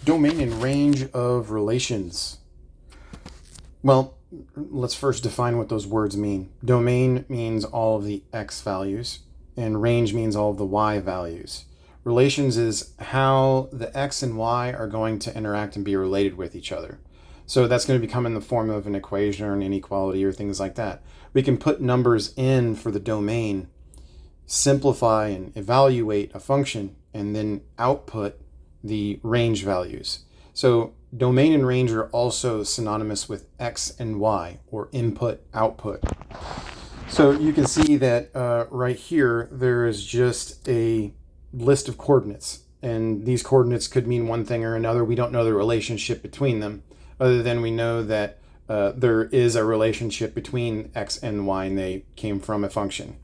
Domain and range of relations. Well, let's first define what those words mean. Domain means all of the x values, and range means all of the y values. Relations is how the x and y are going to interact and be related with each other. So that's going to become in the form of an equation or an inequality or things like that. We can put numbers in for the domain, simplify and evaluate a function, and then output the range values. So domain and range are also synonymous with x and y, or input, output. So you can see that right here, there is just a list of coordinates. And these coordinates could mean one thing or another. We don't know the relationship between them, other than we know that there is a relationship between x and y, and they came from a function.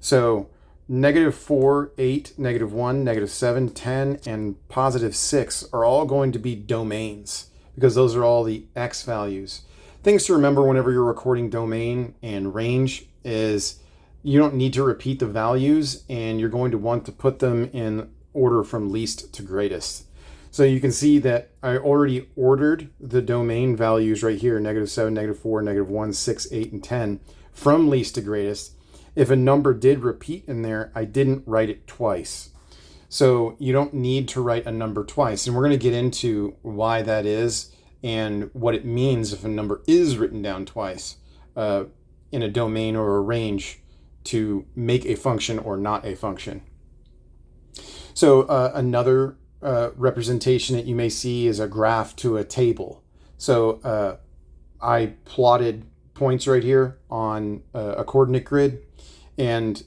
So -4, 8, -1, -7, 10, and +6 are all going to be domains because those are all the x values. Things to remember whenever you're recording domain and range is you don't need to repeat the values, and you're going to want to put them in order from least to greatest. So you can see that I already ordered the domain values right here, -7, -4, -1, 6, 8, and 10, from least to greatest. If a number did repeat in there, I didn't write it twice. So you don't need to write a number twice. And we're going to get into why that is and what it means if a number is written down twice in a domain or a range to make a function or not a function. So another representation that you may see is a graph to a table. So I plotted points right here on a coordinate grid. And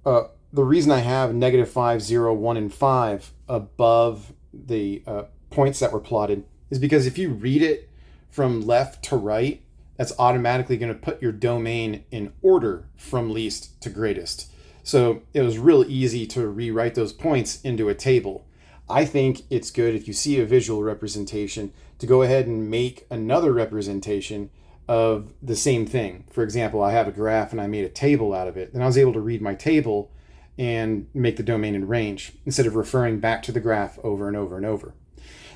the reason I have -5, 0, 1, and 5 above the points that were plotted is because if you read it from left to right, that's automatically going to put your domain in order from least to greatest. So it was real easy to rewrite those points into a table. I think it's good, if you see a visual representation, to go ahead and make another representation of the same thing. For example, I have a graph and I made a table out of it. Then I was able to read my table and make the domain and range instead of referring back to the graph over and over and over.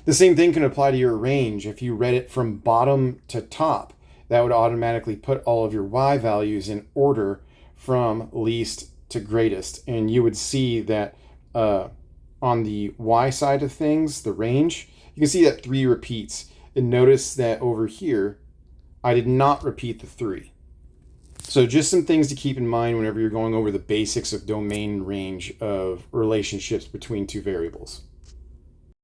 The same thing can apply to your range. If you read it from bottom to top, that would automatically put all of your y values in order from least to greatest. And you would see that on the y side of things, the range, you can see that 3 repeats. And notice that over here, I did not repeat the 3. So just some things to keep in mind whenever you're going over the basics of domain and range of relationships between two variables.